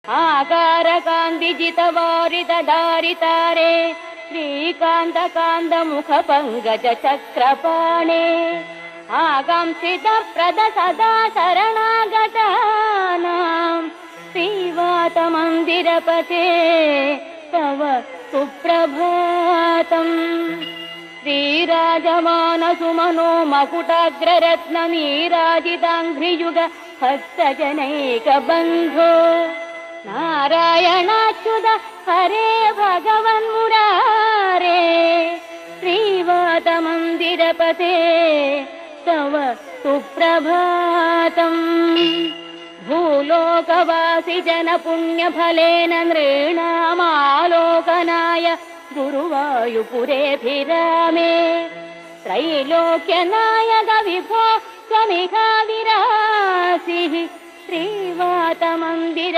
आकारकान्तिजितवारितदारितारे श्रीकान्तकान्तमुखपङ्कजचक्रपाणे आकांक्षितप्रद सदा शरणागतानां श्रीवातमन्दिरपते तव सुप्रभातम्। श्रीराजमानसुमनो मकुटाग्ररत्ननीराजिताङ्घ्रियुग भक्तजनैकबन्धो नारायणाच्युत हरे भगवन्मुरारे श्रीवातमन्दिरपते तव सुप्रभातम्। भूलोकवासि जनपुण्यफलेन नृणामालोकनाय गुरुवायुपुरेऽभिरामे त्रैलोक्यनायक विभो त्वमिह विरासिः श्रीवातमन्दिर